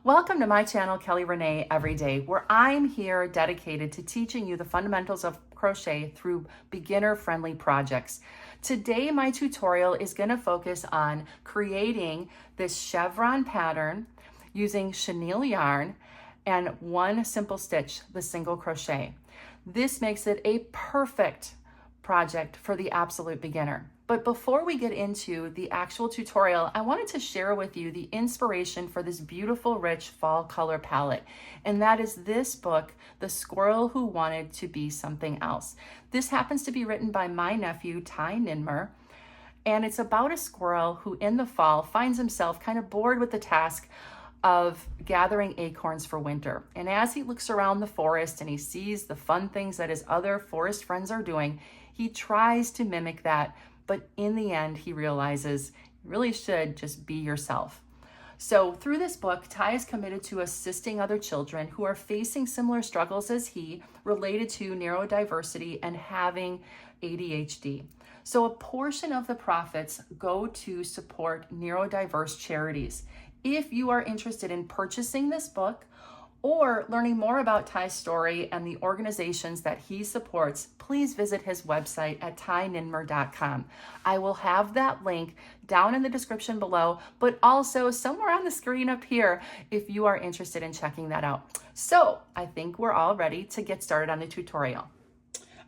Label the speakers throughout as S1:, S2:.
S1: Welcome to my channel, Kelly Rene Everyday, where I'm here dedicated to teaching you the fundamentals of crochet through beginner-friendly projects. Today, my tutorial is going to focus on creating this chevron pattern using chenille yarn and one simple stitch, the single crochet. This makes it a perfect project for the absolute beginner. But before we get into the actual tutorial, I wanted to share with you the inspiration for this beautiful, rich fall color palette. And that is this book, The Squirrel Who Wanted to Be Something Else. This happens to be written by my nephew, Ty Ninmer. And it's about a squirrel who in the fall finds himself kind of bored with the task of gathering acorns for winter. And as he looks around the forest and he sees the fun things that his other forest friends are doing, he tries to mimic that, but in the end, he realizes you really should just be yourself. So through this book, Ty is committed to assisting other children who are facing similar struggles as he related to neurodiversity and having ADHD. So a portion of the profits go to support neurodiverse charities. If you are interested in purchasing this book or learning more about Ty's story and the organizations that he supports, please visit his website at tyninmer.com. I will have that link down in the description below, but also somewhere on the screen up here if you are interested in checking that out. So I think we're all ready to get started on the tutorial.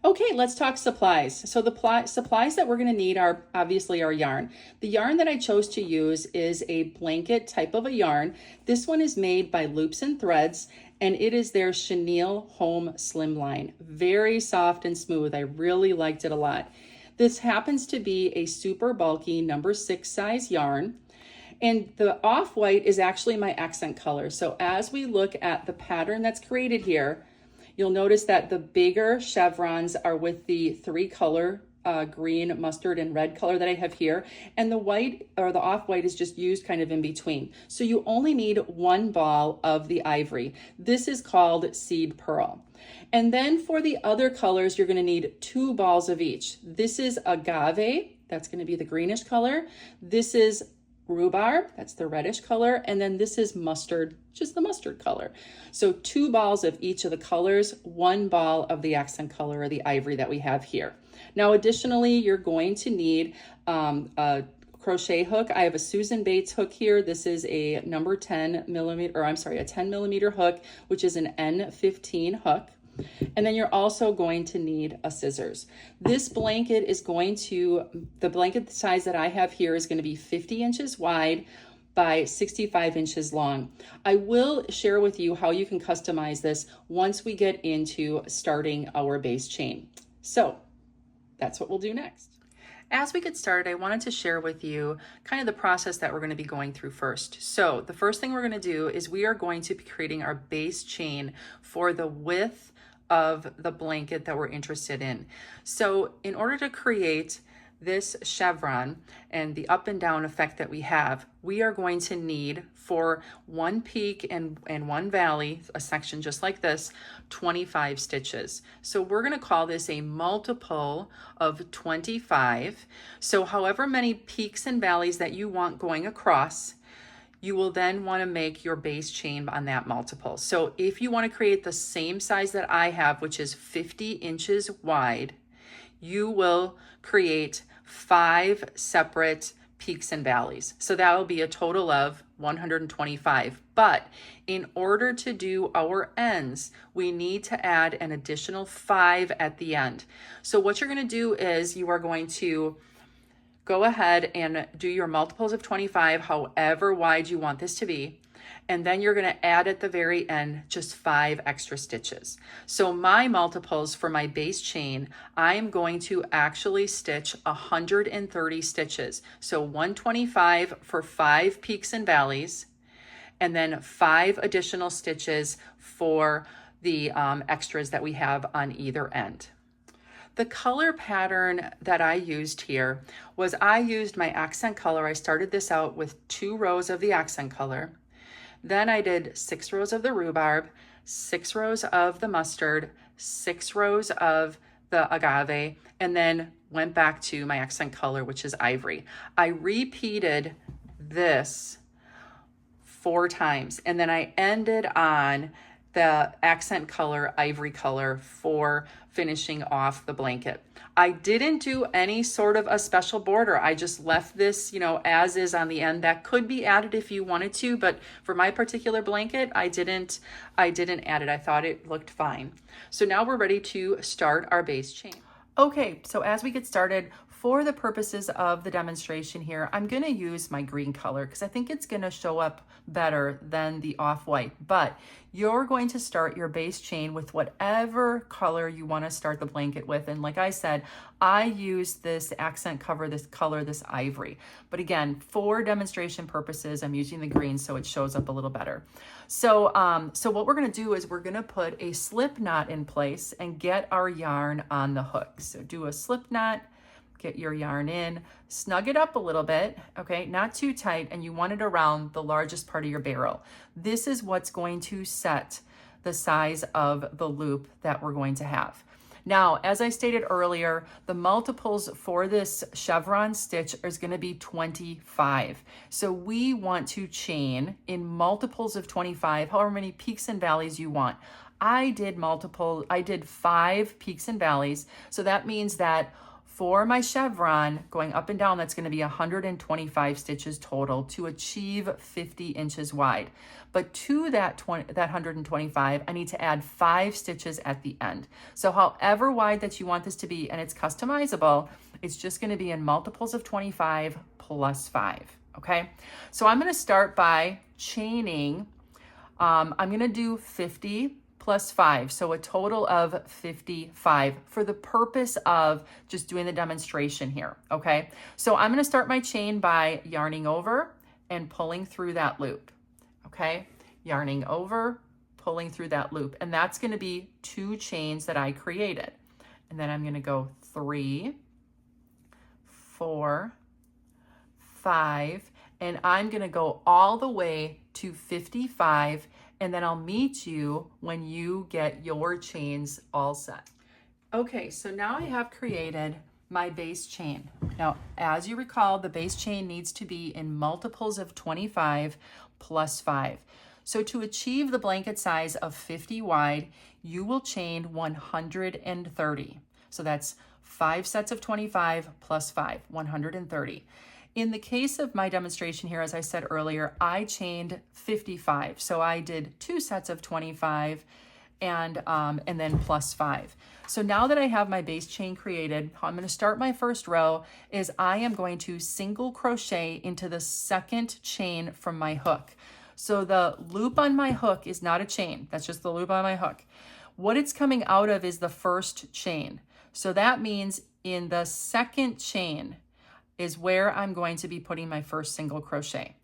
S2: Okay, let's talk supplies. So the supplies that we're going to need are obviously our yarn. The yarn that I chose to use is a blanket type of a yarn. This one is made by Loops and Threads, and it is their Chenille Home Slimline. Very soft and smooth. I really liked it a lot. This happens to be a super bulky number 6 size yarn. And the off-white is actually my accent color. So as we look at the pattern that's created here, you'll notice that the bigger chevrons are with the 3 color, green, mustard, and red color that I have here. And the white or the off-white is just used kind of in between. So you only need 1 ball of the ivory. This is called seed pearl. And then for the other colors, you're gonna need 2 balls of each. This is agave, that's gonna be the greenish color. This is rhubarb, that's the reddish color, and then this is mustard, just the mustard color. So 2 balls of each of the colors, 1 ball of the accent color or the ivory that we have here. Now additionally, you're going to need a crochet hook. I have a Susan Bates hook here. This is a number 10 millimeter, or I'm sorry, a 10 millimeter hook, which is an N15 hook. And then you're also going to need a scissors. This blanket is going to, the blanket size that I have here is going to be 50 inches wide by 65 inches long. I will share with you how you can customize this once we get into starting our base chain. So that's what we'll do next.
S1: As we get started, I wanted to share with you kind of the process that we're going to be going through first. So the first thing we're going to do is we are going to be creating our base chain for the width of the blanket that we're interested in. So in order to create this chevron and the up and down effect that we have, we are going to need for 1 peak and 1 valley, a section just like this, 25 stitches. So we're going to call this a multiple of 25. So however many peaks and valleys that you want going across, you will then want to make your base chain on that multiple. So if you want to create the same size that I have, which is 50 inches wide, you will create 5 separate peaks and valleys. So that will be a total of 125. But in order to do our ends, we need to add an additional 5 at the end. So what you're going to do is you are going to go ahead and do your multiples of 25, however wide you want this to be. And then you're going to add at the very end just 5 extra stitches. So my multiples for my base chain, I am going to actually stitch 130 stitches. So 125 for 5 peaks and valleys, and then 5 additional stitches for the extras that we have on either end. The color pattern that I used here was I used my accent color. I started this out with 2 rows of the accent color. Then I did 6 rows of the rhubarb, 6 rows of the mustard, 6 rows of the agave, and then went back to my accent color, which is ivory. I repeated this 4 times. And then I ended on the accent color, ivory color, for finishing off the blanket. I didn't do any sort of a special border. I just left this, you know, as is on the end. That could be added if you wanted to, but for my particular blanket, I didn't add it. I thought it looked fine. So now we're ready to start our base chain. Okay, so as we get started, for the purposes of the demonstration here, I'm going to use my green color because I think it's going to show up better than the off-white. But you're going to start your base chain with whatever color you want to start the blanket with. And like I said, I use this accent cover, this color, this ivory. But again, for demonstration purposes, I'm using the green so it shows up a little better. So what we're going to do is we're going to put a slip knot in place and get our yarn on the hook. So do a slip knot. Get your yarn in, snug it up a little bit, okay, not too tight, and you want it around the largest part of your barrel. This is what's going to set the size of the loop that we're going to have. Now, as I stated earlier, the multiples for this chevron stitch is going to be 25. So we want to chain in multiples of 25, however many peaks and valleys you want. I did 5 peaks and valleys, so that means that for my chevron, going up and down, that's going to be 125 stitches total to achieve 50 inches wide. But to that 125, I need to add 5 stitches at the end. So however wide that you want this to be, and it's customizable, it's just going to be in multiples of 25 plus 5, okay? So I'm going to start by chaining. I'm going to do 50 plus 5, so a total of 55 for the purpose of just doing the demonstration here, okay? So I'm gonna start my chain by yarning over and pulling through that loop, okay? Yarning over, pulling through that loop, and that's gonna be 2 chains that I created. And then I'm gonna go 3, 4, 5, and I'm gonna go all the way to 55, and then I'll meet you when you get your chains all set. Okay, so now I have created my base chain. Now, as you recall, the base chain needs to be in multiples of 25 plus 5. So to achieve the blanket size of 50 wide, you will chain 130. So that's 5 sets of 25 plus 5, 130. In the case of my demonstration here, as I said earlier, I chained 55. So I did 2 sets of 25 and then plus 5. So now that I have my base chain created, how I'm going to start my first row is I am going to single crochet into the second chain from my hook. So the loop on my hook is not a chain. That's just the loop on my hook. What it's coming out of is the first chain. So that means in the second chain is where I'm going to be putting my first single crochet.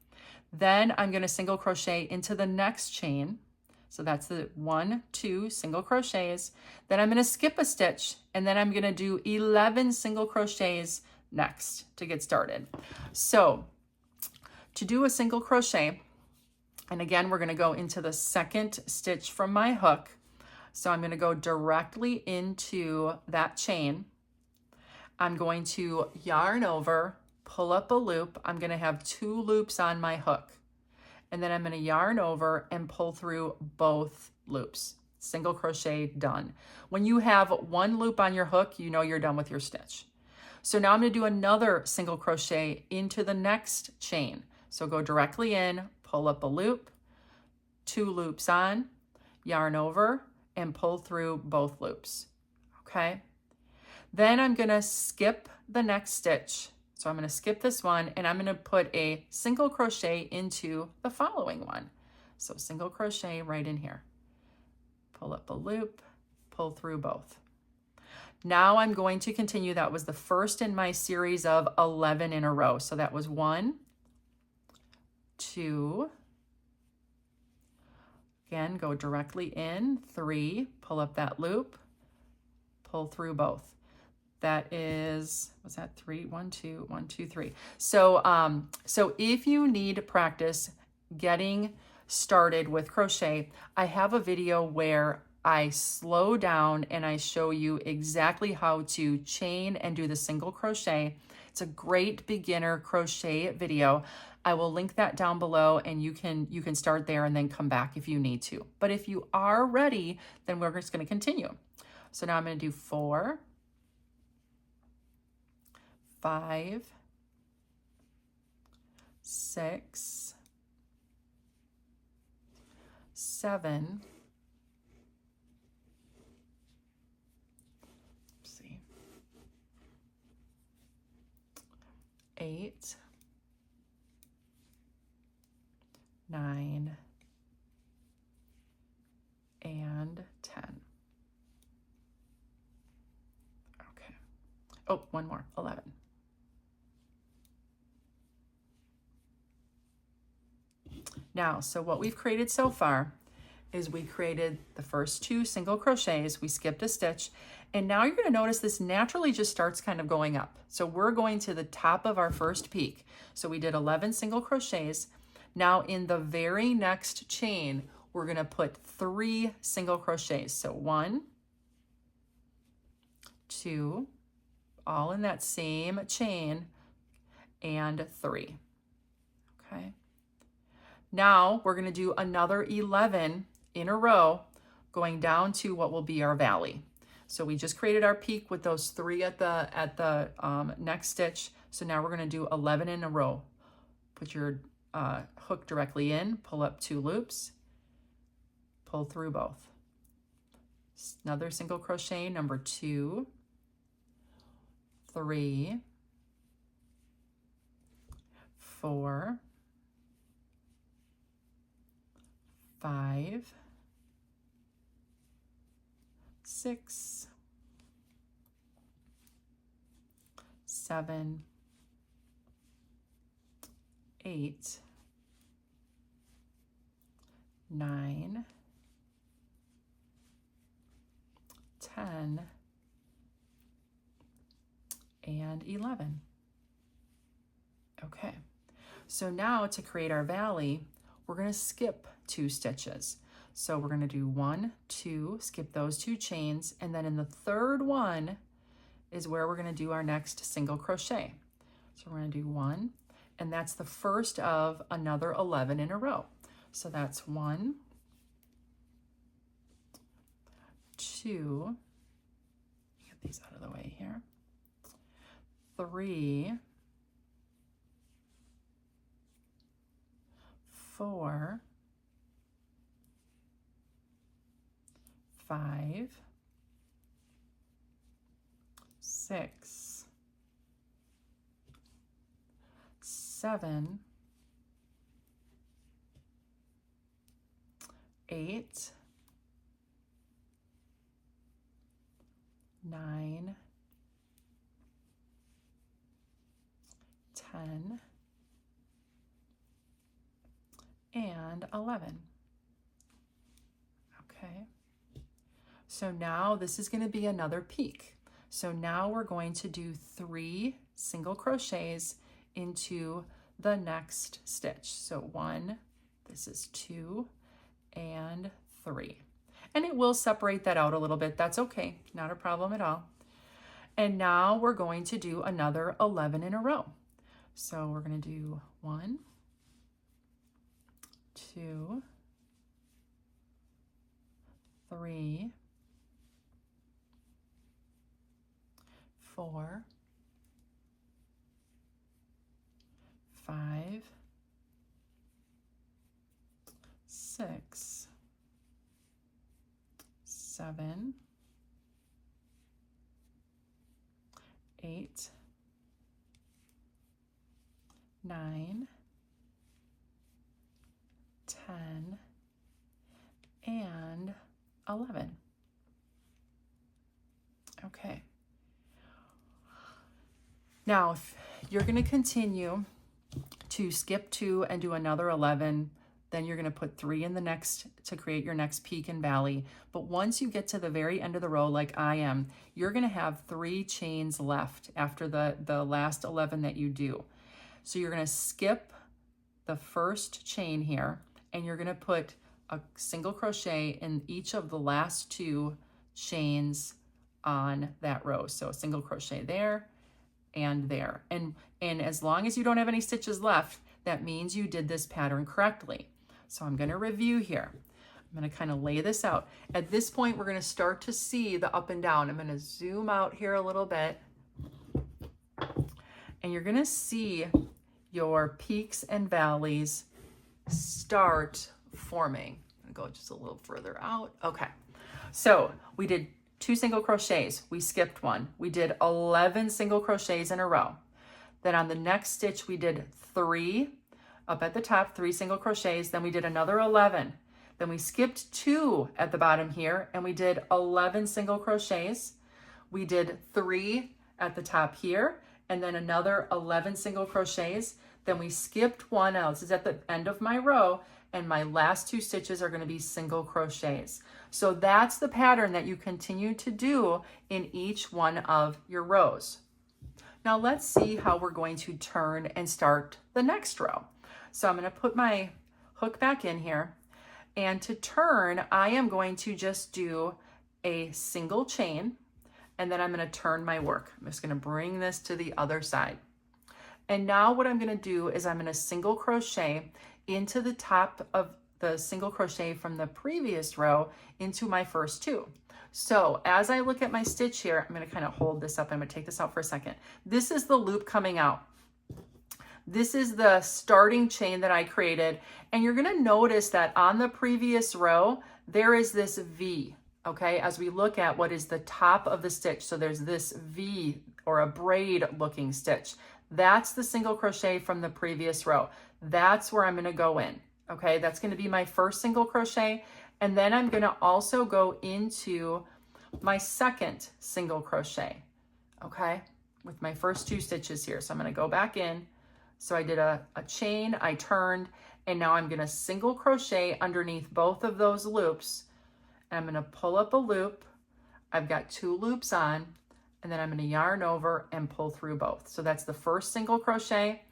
S1: Then I'm going to single crochet into the next chain. So that's the 1, 2 single crochets. Then I'm going to skip a stitch, and then I'm going to do 11 single crochets next to get started. So to do a single crochet, and again, we're going to go into the second stitch from my hook. So I'm going to go directly into that chain. I'm going to yarn over, pull up a loop. I'm going to have 2 loops on my hook. And then I'm going to yarn over and pull through both loops. Single crochet, done. When you have 1 loop on your hook, you know you're done with your stitch. So now I'm going to do another single crochet into the next chain. So go directly in, pull up a loop, 2 loops on, yarn over, and pull through both loops. Okay? Then I'm going to skip the next stitch. So I'm going to skip this one, and I'm going to put a single crochet into the following one. So single crochet right in here. Pull up a loop, pull through both. Now I'm going to continue. That was the first in my series of 11 in a row. So that was 1, 2, again, go directly in, 3, pull up that loop, pull through both. That is, was that 3? 1, 2, 1, 2, 3. So, so if you need practice getting started with crochet, I have a video where I slow down and I show you exactly how to chain and do the single crochet. It's a great beginner crochet video. I will link that down below, and you can start there and then come back if you need to. But if you are ready, then we're just going to continue. So now I'm going to do 4, 5, 6, 7, 8, 9, and 10. Okay. Oh, one more, 11. Now, so what we've created so far is we created the first 2 single crochets, we skipped a stitch, and now you're going to notice this naturally just starts kind of going up. So we're going to the top of our first peak. So we did 11 single crochets. Now in the very next chain, we're going to put 3 single crochets. So 1, 2, all in that same chain, and 3. Okay. Now we're going to do another 11 in a row, going down to what will be our valley. So we just created our peak with those 3 at the next stitch. So now we're going to do 11 in a row. Put your hook directly in, pull up 2 loops, pull through both. Another single crochet, number 2, 3, 4, 5, 6, 7, 8, 9, 10, and 11. Okay, so now to create our valley, we're going to skip 2 stitches. So we're going to do 1, 2, skip those 2 chains, and then in the third one is where we're going to do our next single crochet. So we're going to do 1, and that's the first of another 11 in a row. So that's 1, 2, get these out of the way here, 3, 4, 5, 6, 7, 8, 9, 10, and 11. Okay. So now this is going to be another peak. So now we're going to do 3 single crochets into the next stitch. So 1, this is 2, and 3. And it will separate that out a little bit. That's okay, not a problem at all. And now we're going to do another 11 in a row. So we're going to do 1, 2, 3, 4, 5, 6, 7, 8, 9, 10, and 11. Okay. Now, if you're going to continue to skip 2 and do another 11, then you're going to put 3 in the next to create your next peak and valley. But once you get to the very end of the row, like I am, you're going to have 3 chains left after the last 11 that you do. So you're going to skip the first chain here, and you're going to put a single crochet in each of the last 2 chains on that row. So a single crochet there and there. And as long as you don't have any stitches left, that means you did this pattern correctly. So I'm going to review here. I'm going to kind of lay this out. At this point, we're going to start to see the up and down. I'm going to zoom out here a little bit. And you're going to see your peaks and valleys start forming. I'm going to go just a little further out. Okay. So we did 2 single crochets. We skipped one. We did 11 single crochets in a row. Then on the next stitch, we did 3 up at the top, 3 single crochets. Then we did another 11. Then we skipped 2 at the bottom here and we did 11 single crochets. We did 3 at the top here and then another 11 single crochets. Then we skipped 1 out. This is at the end of my row and my last 2 stitches are going to be single crochets. So that's the pattern that you continue to do in each one of your rows. Now let's see how we're going to turn and start the next row. So I'm going to put my hook back in here, and to turn, I am going to just do a single chain, and then I'm going to turn my work. I'm just going to bring this to the other side. And now what I'm going to do is I'm going to single crochet into the top of the single crochet from the previous row into my first 2. So as I look at my stitch here, I'm going to kind of hold this up. I'm going to take this out for a second. This is the loop coming out. This is the starting chain that I created. And you're going to notice that on the previous row, there is this V, okay, as we look at what is the top of the stitch. So there's this V or a braid looking stitch. That's the single crochet from the previous row. That's where I'm going to go in. Okay, that's going to be my first single crochet. And then I'm going to also go into my second single crochet, okay, with my first 2 stitches here. So I'm going to go back in. So I did a chain, I turned, and now I'm going to single crochet underneath both of those loops. And I'm going to pull up a loop. I've got 2 loops on, and then I'm going to yarn over and pull through both. So that's the first single crochet.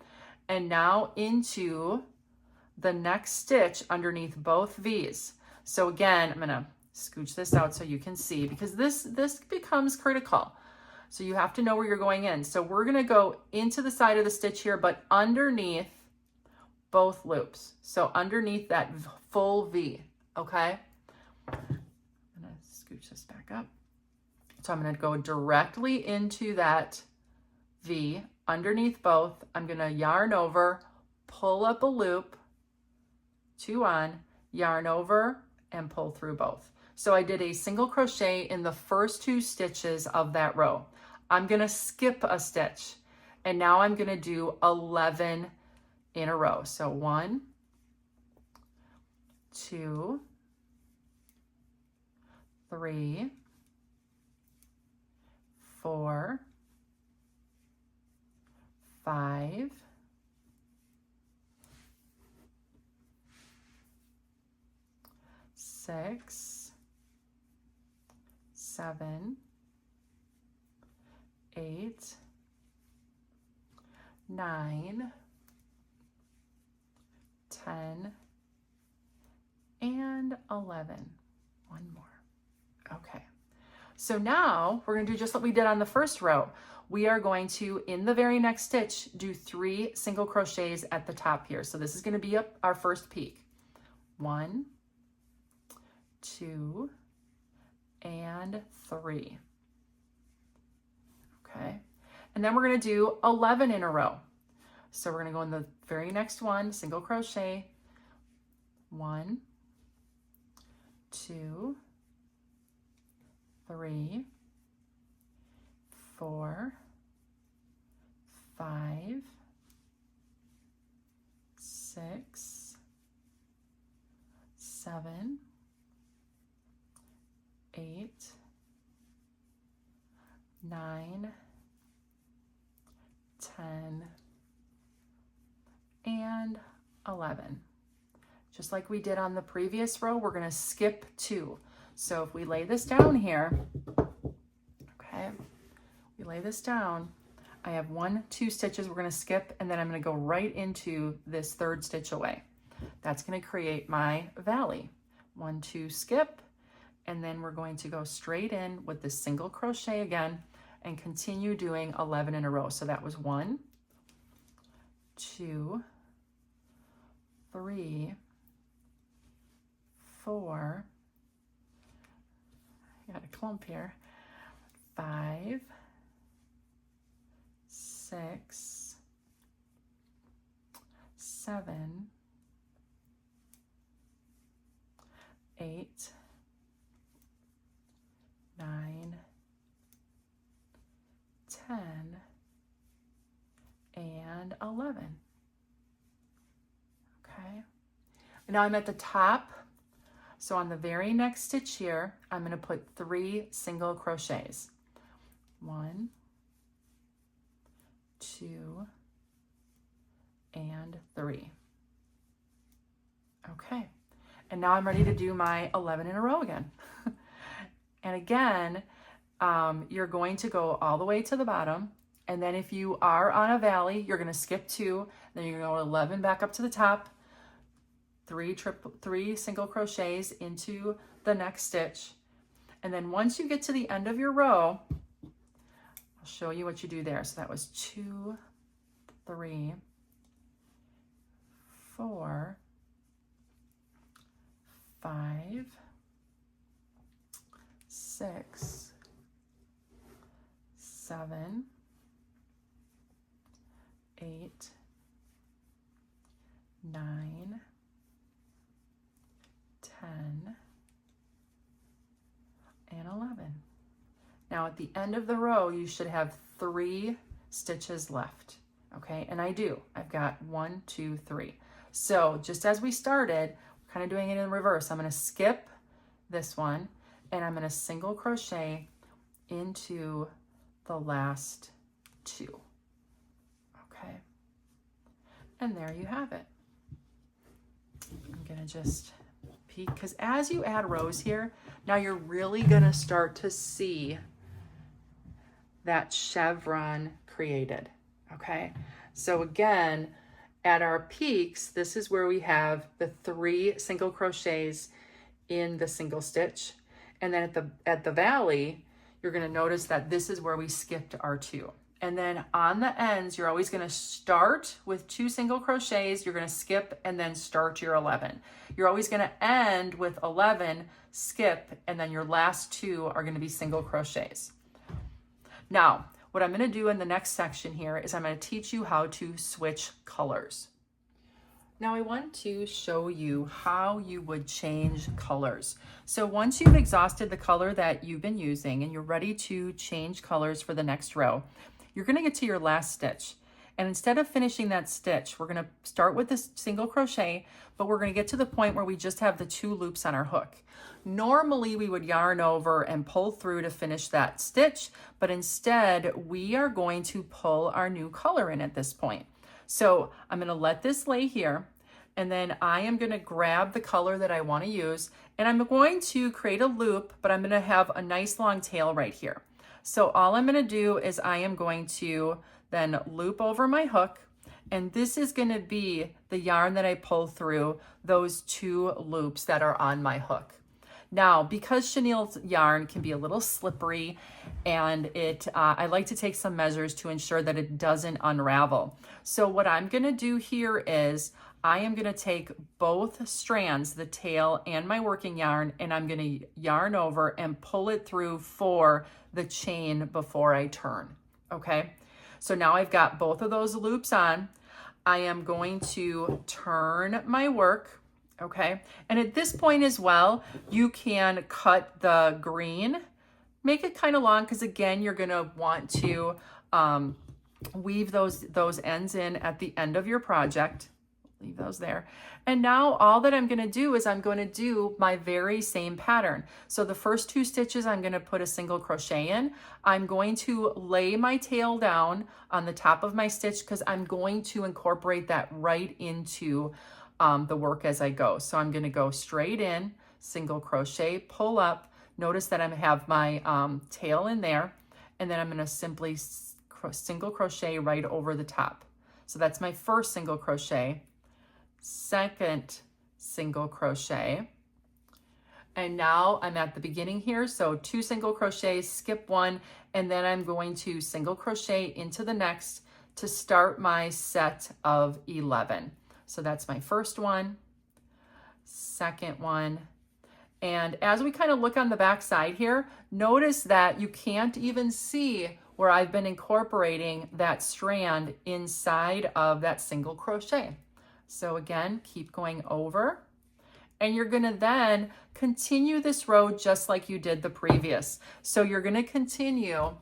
S1: And now into the next stitch underneath both V's. So again, I'm going to scooch this out so you can see, because this becomes critical. So you have to know where you're going in. So we're going to go into the side of the stitch here, but underneath both loops. So underneath that full V, okay? I'm going to scooch this back up. So I'm going to go directly into that V underneath both. I'm going to yarn over, pull up a loop, 2 on, yarn over, and pull through both. So I did a single crochet in the first 2 stitches of that row. I'm going to skip a stitch, and now I'm going to do 11 in a row. So 1, 2, 3, 4, 5, 6, 7, 8, 9, 10, and 11. One more. Okay. So now we're going to do just what we did on the first row. We are going to, in the very next stitch, do 3 single crochets at the top here. So this is going to be our first peak. 1, 2, and 3. Okay. And then we're going to do 11 in a row. So we're going to go in the very next one, single crochet, 1, 2, 3, 4, 5, 6, 7, 8, 9, 10, and 11. Just like we did on the previous row, we're going to skip 2. So if we lay this down here, okay, we lay this down, I have 1, 2 stitches we're going to skip, and then I'm going to go right into this 3rd stitch away. That's going to create my valley. 1, 2, skip, and then we're going to go straight in with this single crochet again and continue doing 11 in a row. So that was 1, 2, 3, 4, I got a clump here, 5, 6, 7, 8, 9, 10, and 11. Okay. Now I'm at the top. So on the very next stitch here, I'm going to put 3 single crochets. 1, 2, and 3. Okay. And now I'm ready to do my 11 in a row again. And again, you're going to go all the way to the bottom. And then if you are on a valley, you're going to skip 2. Then you're going to go 11 back up to the top. 3 single crochets into the next stitch. And then once you get to the end of your row, I'll show you what you do there. So that was 2, 3, 4, 5, 6, 7, 8, 9, 10, and 11. Now at the end of the row, you should have 3 stitches left. Okay, and I do. I've got 1, 2, 3. So just as we started, we're kind of doing it in reverse. I'm going to skip this one, and I'm going to single crochet into the last 2. Okay, and there you have it. I'm going to just peek, because as you add rows here, now you're really going to start to see that chevron created. Okay, so again, at our peaks, this is where we have the 3 single crochets in the single stitch. And then at the valley, you're going to notice that this is where we skipped our 2. And then on the ends, you're always going to start with 2 single crochets. You're going to skip and then start your 11. You're always going to end with 11, skip, and then your last 2 are going to be single crochets. Now, what I'm going to do in the next section here is I'm going to teach you how to switch colors. Now I want to show you how you would change colors. So once you've exhausted the color that you've been using and you're ready to change colors for the next row, you're going to get to your last stitch. And instead of finishing that stitch, we're going to start with this single crochet, but we're going to get to the point where we just have the 2 loops on our hook. Normally we would yarn over and pull through to finish that stitch, but instead we are going to pull our new color in at this point. So I'm going to let this lay here, and then I am going to grab the color that I want to use, and I'm going to create a loop, but I'm going to have a nice long tail right here. So all I'm going to do is I am going to then loop over my hook, and this is going to be the yarn that I pull through those 2 loops that are on my hook. Now, because chenille yarn can be a little slippery, and I like to take some measures to ensure that it doesn't unravel. So what I'm going to do here is I am going to take both strands, the tail and my working yarn, and I'm going to yarn over and pull it through for the chain before I turn. Okay, so now I've got both of those loops on. I am going to turn my work. Okay, and at this point as well, you can cut the green, make it kind of long, because again, you're going to want to weave those ends in at the end of your project. Leave those there. And now all that I'm going to do is I'm going to do my very same pattern. So the first 2 stitches, I'm going to put a single crochet in. I'm going to lay my tail down on the top of my stitch because I'm going to incorporate that right into the work as I go. So I'm going to go straight in, single crochet, pull up. Notice that I have my tail in there, and then I'm going to simply single crochet right over the top. So that's my first single crochet, second single crochet, and now I'm at the beginning here. So 2 single crochets, skip 1, and then I'm going to single crochet into the next to start my set of 11. So that's my first one, second one. And as we kind of look on the back side here, notice that you can't even see where I've been incorporating that strand inside of that single crochet. So again, keep going over, and you're gonna then continue this row just like you did the previous. So you're gonna continue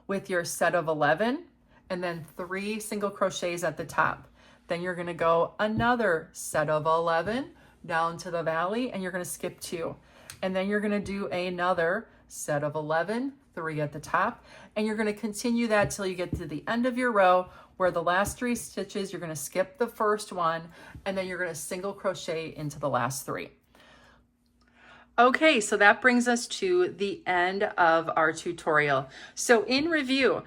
S1: with your set of 11 and then 3 single crochets at the top. Then you're gonna go another set of 11 down to the valley, and you're gonna skip 2. And then you're gonna do another set of 11, 3 at the top, and you're gonna continue that till you get to the end of your row, where the last 3 stitches, you're gonna skip the first one, and then you're gonna single crochet into the last 3. Okay, so that brings us to the end of our tutorial. So in review,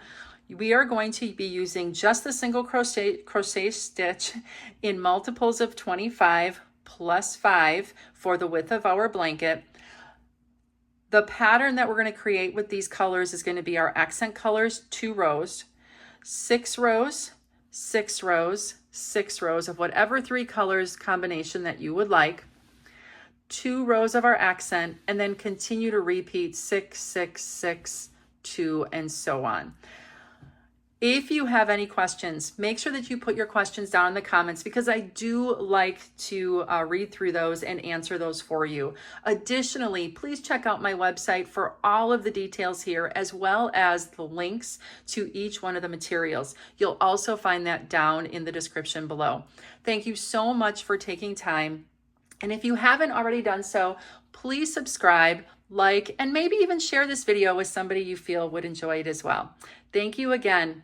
S1: we are going to be using just the single crochet stitch in multiples of 25 plus 5 for the width of our blanket. The pattern that we're going to create with these colors is going to be our accent colors, 2 rows, 6 rows, 6 rows, 6 rows of whatever 3 colors combination that you would like, 2 rows of our accent, and then continue to repeat 6, 6, 6, 2, and so on. If you have any questions, make sure that you put your questions down in the comments, because I do like to read through those and answer those for you. Additionally, please check out my website for all of the details here, as well as the links to each one of the materials. You'll also find that down in the description below. Thank you so much for taking time. And if you haven't already done so, please subscribe, like, and maybe even share this video with somebody you feel would enjoy it as well. Thank you again.